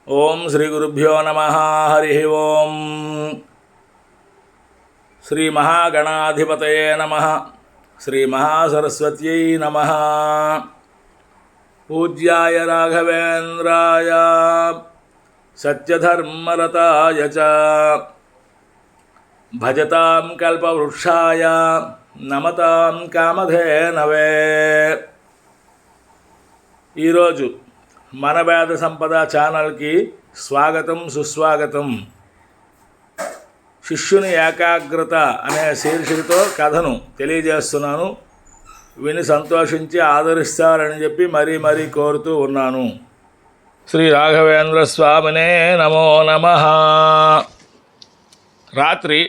ఓం శ్రీ గురుభ్యో నమః. హరి ఓం. శ్రీ మహాగణాధిపతయే నమః. శ్రీ మహాసరస్వత్యై నమః. పూజ్యాయ రాఘవేంద్రాయ సత్యధర్మరతాయ చ భజతాం కల్పవృక్షాయ నమతాం కామధేనవే. ఈరోజు మన వేద సంపద ఛానల్కి స్వాగతం, సుస్వాగతం. శిష్యుని ఏకాగ్రత అనే శీర్షికతో కథను తెలియజేస్తున్నాను. విని సంతోషించి ఆదరిస్తారని చెప్పి మరీ కోరుతూ ఉన్నాను. శ్రీ రాఘవేంద్ర స్వామినే నమో నమః. రాత్రి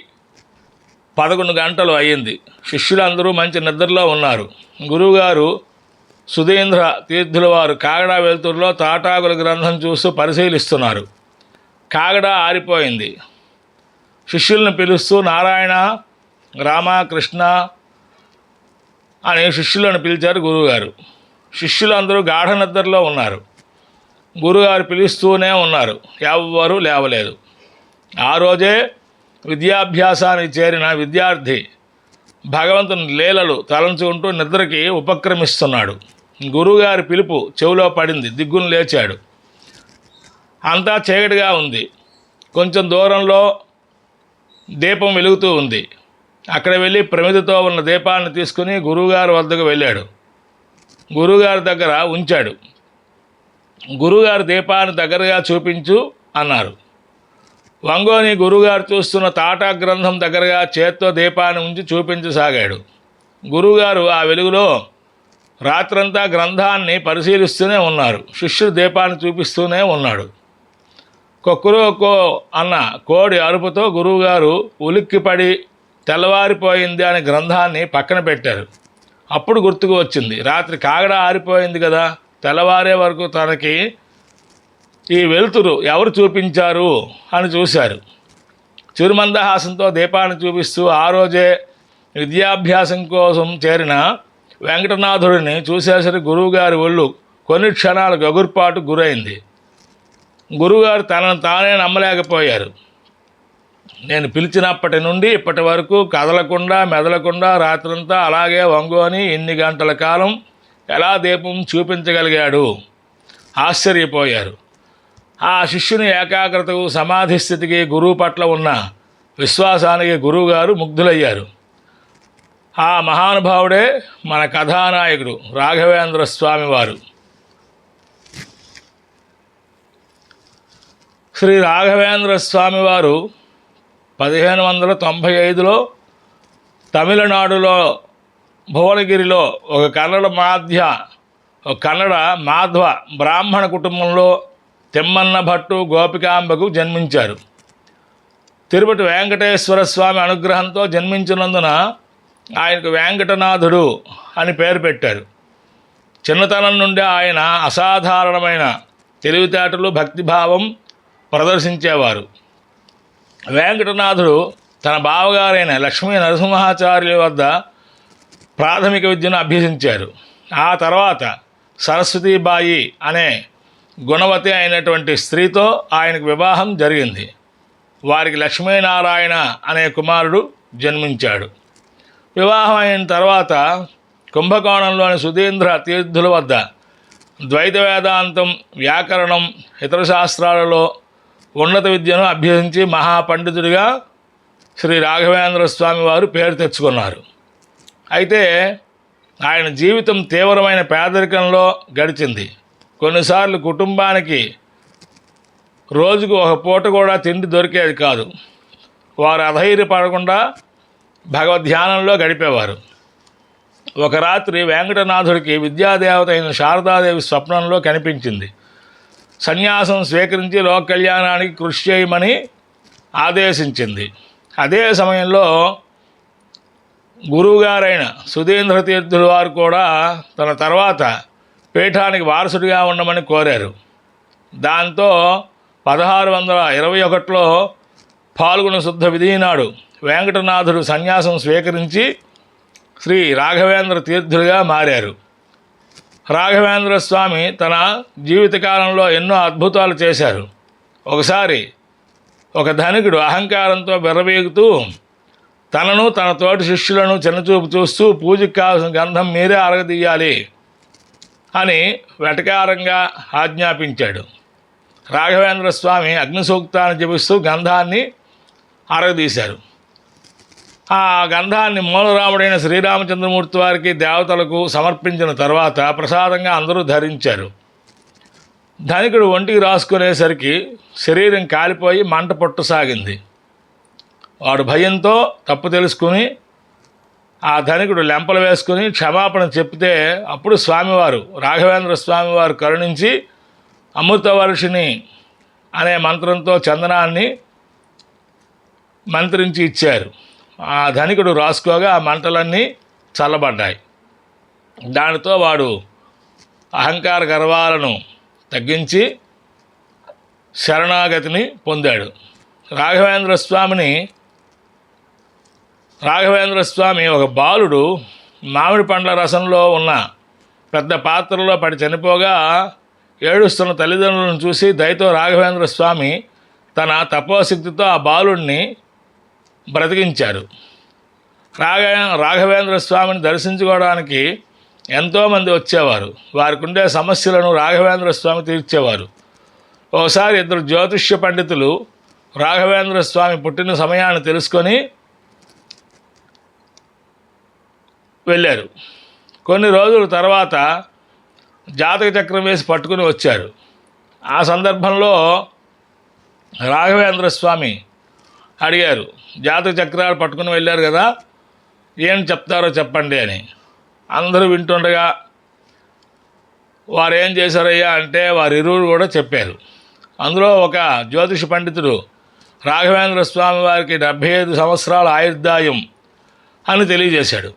11 గంటలు అయ్యింది. శిష్యులందరూ మంచి నిద్రలో ఉన్నారు. గురువుగారు సుధీంద్ర తీర్థుల వారు కాగడా వెలుతురులో తాటాకుల గ్రంథం చూస్తూ పరిశీలిస్తున్నారు. కాగడా ఆరిపోయింది. శిష్యులను పిలుస్తూ నారాయణ, రామ, కృష్ణ అని శిష్యులను పిలిచారు గురువుగారు. శిష్యులందరూ గాఢ నిద్రలో ఉన్నారు. గురువుగారు పిలుస్తూనే ఉన్నారు. ఎవ్వరూ లేవలేదు. ఆ రోజే విద్యాభ్యాసానికి చేరిన విద్యార్థి భగవంతుని లీలలు తలంచుకుంటూ నిద్రకి ఉపక్రమిస్తున్నాడు. గురువుగారి పిలుపు చెవిలో పడింది. దిగ్గును లేచాడు. అంతా చీకటిగా ఉంది. కొంచెం దూరంలో దీపం వెలుగుతూ ఉంది. అక్కడ వెళ్ళి ప్రమిదతో ఉన్న దీపాన్ని తీసుకుని గురువుగారి వద్దకు వెళ్ళాడు. గురువుగారి దగ్గర ఉంచాడు. గురువుగారి దీపాన్ని దగ్గరగా చూపించు అన్నారు. వంగోని గురువుగారు చూస్తున్న తాటా గ్రంథం దగ్గరగా చేత్తో దీపాన్ని ఉంచి చూపించసాగాడు. గురువుగారు ఆ వెలుగులో రాత్రంతా గ్రంథాన్ని పరిశీలిస్తూనే ఉన్నారు. శిష్యుడు దీపాన్ని చూపిస్తూనే ఉన్నాడు. కొక్కురోకో అన్న కోడి అరుపుతో గురువుగారు ఉలిక్కిపడి తెల్లవారిపోయింది అనే గ్రంథాన్ని పక్కన పెట్టారు. అప్పుడు గుర్తుకు వచ్చింది, రాత్రి కాగడా ఆరిపోయింది కదా, తెల్లవారే వరకు తనకి ఈ వెలుతురు ఎవరు చూపించారు అని చూశారు. చిరుమందహాసంతో దీపాన్ని చూపిస్తూ ఆ రోజే విద్యాభ్యాసం కోసం చేరిన వెంకటనాథుడిని చూసేసరికి గురువుగారి ఒళ్ళు కొన్ని క్షణాలకు ఎగుర్పాటు గురైంది. గురువుగారు తనను తానే నమ్మలేకపోయారు. నేను పిలిచినప్పటి నుండి ఇప్పటి వరకు కదలకుండా మెదలకుండా రాత్రంతా అలాగే వంగోని ఇన్ని గంటల కాలం ఎలా దీపం చూపించగలిగాడు? ఆశ్చర్యపోయారు. ఆ శిష్యుని ఏకాగ్రతకు, సమాధి స్థితికి, గురువు పట్ల ఉన్న విశ్వాసానికి గురువుగారు ముగ్ధులయ్యారు. ఆ మహానుభావుడే మన కథానాయకుడు రాఘవేంద్ర స్వామి వారు. శ్రీ రాఘవేంద్ర స్వామి వారు 1595లో తమిళనాడులో భువనగిరిలో ఒక కన్నడ మాధ్వ బ్రాహ్మణ కుటుంబంలో తిమ్మన్న భట్టు గోపికాంబకు జన్మించారు. తిరుపతి వెంకటేశ్వర స్వామి అనుగ్రహంతో జన్మించినందున ఆయనకు వెంకటనాథుడు అని పేరు పెట్టారు. చిన్నతనం నుండి ఆయన అసాధారణమైన తెలివితేటలు, భక్తిభావం ప్రదర్శించేవారు. వెంకటనాథుడు తన బావగారైన లక్ష్మీ నరసింహాచార్యుల వద్ద ప్రాథమిక విద్యను అభ్యసించారు. ఆ తర్వాత సరస్వతీబాయి అనే గుణవతి అయినటువంటి స్త్రీతో ఆయనకు వివాహం జరిగింది. వారికి లక్ష్మీనారాయణ అనే కుమారుడు జన్మించాడు. వివాహం అయిన తర్వాత కుంభకోణంలోని సుధీంద్ర తీర్థుల వద్ద ద్వైత వేదాంతం, వ్యాకరణం, ఇతర శాస్త్రాలలో ఉన్నత విద్యను అభ్యసించి మహాపండితుడిగా శ్రీ రాఘవేంద్ర స్వామి వారు పేరు తెచ్చుకున్నారు. అయితే ఆయన జీవితం తీవ్రమైన పేదరికంలో గడిచింది. కొన్నిసార్లు కుటుంబానికి రోజుకు ఒక పూట కూడా తిండి దొరికేది కాదు. వారు అధైర్యపడకుండా భగవద్ధ్యానంలో గడిపేవారు. ఒక రాత్రి వెంకటనాథుడికి విద్యాదేవత అయిన శారదాదేవి స్వప్నంలో కనిపించింది. సన్యాసం స్వీకరించి లోక కళ్యాణానికి కృషి చేయమని ఆదేశించింది. అదే సమయంలో గురువుగారైన సుధీంద్ర తీర్థుల వారు కూడా తన తర్వాత పీఠానికి వారసుడిగా ఉండమని కోరారు. దాంతో 1621లో పాల్గొన శుద్ధ విధి నాడు వెంకటనాథుడు సన్యాసం స్వీకరించి శ్రీ రాఘవేంద్ర తీర్థులుగా మారారు. రాఘవేంద్ర స్వామి తన జీవితకాలంలో ఎన్నో అద్భుతాలు చేశారు. ఒకసారి ఒక ధనికుడు అహంకారంతో బెర్రబీగుతూ తనను తన తోటి శిష్యులను చిన్నచూపు చూస్తూ పూజకి కావాల్సిన గంధం మీరే అరగదీయాలి అని వెటకారంగా ఆజ్ఞాపించాడు. రాఘవేంద్ర స్వామి అగ్ని సూక్తాన్ని జపిస్తూ గంధాన్ని అరగదీశారు. ఆ గంధాన్ని మూలరాముడైన శ్రీరామచంద్రమూర్తి వారికి దేవతలకు సమర్పించిన తర్వాత ప్రసాదంగా అందరూ ధరించారు. ధనికుడు ఒంటికి రాసుకునేసరికి శరీరం కాలిపోయి మంట పుట్టసాగింది. వాడు భయంతో తప్పు తెలుసుకుని ఆ ధనికుడు లెంపలు వేసుకుని క్షమాపణ చెప్తే అప్పుడు స్వామివారు రాఘవేంద్ర స్వామివారు కరుణించి అమృతవర్షిణి అనే మంత్రంతో చందనాన్ని మంత్రించి ఇచ్చారు. ఆ ధనికుడు రాసుకోగా ఆ మంటలన్నీ చల్లబడ్డాయి. దానితో వాడు అహంకార గర్వాలను తగ్గించి శరణాగతిని పొందాడు. రాఘవేంద్ర స్వామి ఒక బాలుడు మామిడి పండ్ల రసంలో ఉన్న పెద్ద పాత్రలో పడి చనిపోగా ఏడుస్తున్న తల్లిదండ్రులను చూసి దయతో రాఘవేంద్ర స్వామి తన తపోశక్తితో ఆ బాలుడిని బ్రతికించారు. రాఘవేంద్ర స్వామిని దర్శించుకోవడానికి ఎంతోమంది వచ్చేవారు. వారికి ఉండే సమస్యలను రాఘవేంద్ర స్వామి తీర్చేవారు. ఒకసారి ఇద్దరు జ్యోతిష్య పండితులు రాఘవేంద్ర స్వామి పుట్టిన సమయాన్ని తెలుసుకొని వెళ్ళారు. కొన్ని రోజుల తర్వాత జాతక చక్రం వేసి పట్టుకుని వచ్చారు. ఆ సందర్భంలో రాఘవేంద్ర స్వామి అడిగారు, జాతక చక్రాలు పట్టుకుని వెళ్ళారు కదా, ఏం చెప్తారో చెప్పండి అని. అందరూ వింటుండగా వారు ఏం చేశారయ్యా అంటే వారిరువురు కూడా చెప్పారు. అందులో ఒక జ్యోతిష పండితుడు రాఘవేంద్ర స్వామి వారికి 75 సంవత్సరాల ఆయుర్దాయం అని తెలియజేశాడు.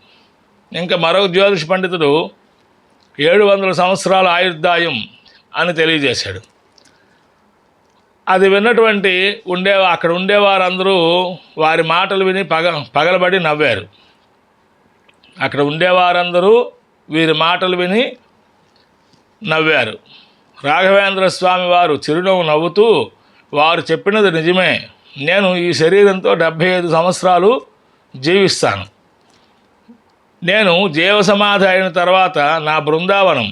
ఇంకా మరొక జ్యోతిష పండితుడు 700 సంవత్సరాల ఆయుర్దాయం అని తెలియజేశాడు. అది విన్నటువంటి అక్కడ ఉండేవారందరూ వారి మాటలు విని పగలబడి నవ్వారు. అక్కడ ఉండేవారందరూ వీరి మాటలు విని నవ్వారు. రాఘవేంద్ర స్వామి వారు చిరునవ్వు నవ్వుతూ, వారు చెప్పినది నిజమే, నేను ఈ శరీరంతో 75 సంవత్సరాలు జీవిస్తాను. నేను జీవసమాధి అయిన తర్వాత నా బృందావనం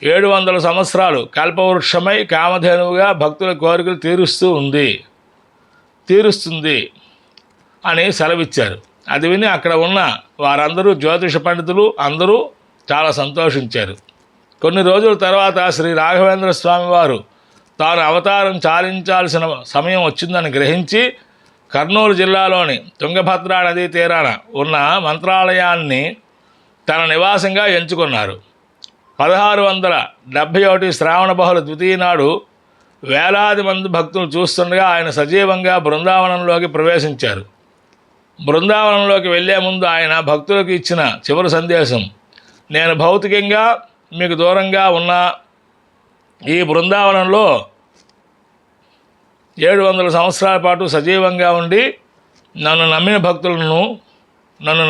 700 సంవత్సరాలు కల్పవృక్షమై కామధేనువుగా భక్తుల కోరికలు తీరుస్తుంది అని సెలవిచ్చారు. అది విని అక్కడ ఉన్న వారందరూ జ్యోతిష పండితులు అందరూ చాలా సంతోషించారు. కొన్ని రోజుల తర్వాత శ్రీ రాఘవేంద్ర స్వామి వారు తాను అవతారం చాలించాల్సిన సమయం వచ్చిందని గ్రహించి కర్నూలు జిల్లాలోని తుంగభద్రా నదీ తీరాన ఉన్న మంత్రాలయాన్ని తన నివాసంగా ఎంచుకున్నారు. 1671 శ్రావణ బహుళ ద్వితీయ నాడు వేలాది మంది భక్తులు చూస్తుండగా ఆయన సజీవంగా బృందావనంలోకి ప్రవేశించారు. బృందావనంలోకి వెళ్లే ముందు ఆయన భక్తులకు ఇచ్చిన చివరి సందేశం, నేను భౌతికంగా మీకు దూరంగా ఉన్న ఈ బృందావనంలో 700 సంవత్సరాల పాటు సజీవంగా ఉండి నన్ను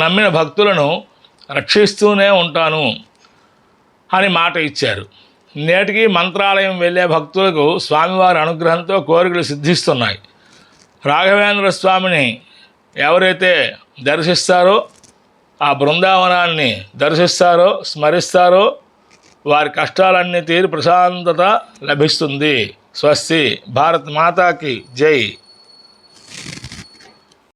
నమ్మిన భక్తులను రక్షిస్తూనే ఉంటాను అని మాట ఇచ్చారు. నేటికి మంత్రాలయం వెళ్ళే భక్తులకు స్వామివారి అనుగ్రహంతో కోరికలు సిద్ధిస్తున్నాయి. రాఘవేంద్ర స్వామిని ఎవరైతే దర్శిస్తారో, ఆ బృందావనాన్ని దర్శిస్తారో, స్మరిస్తారో వారి కష్టాలన్నీ తీరి ప్రశాంతత లభిస్తుంది. స్వస్తి. భారత్ మాతాకి జై.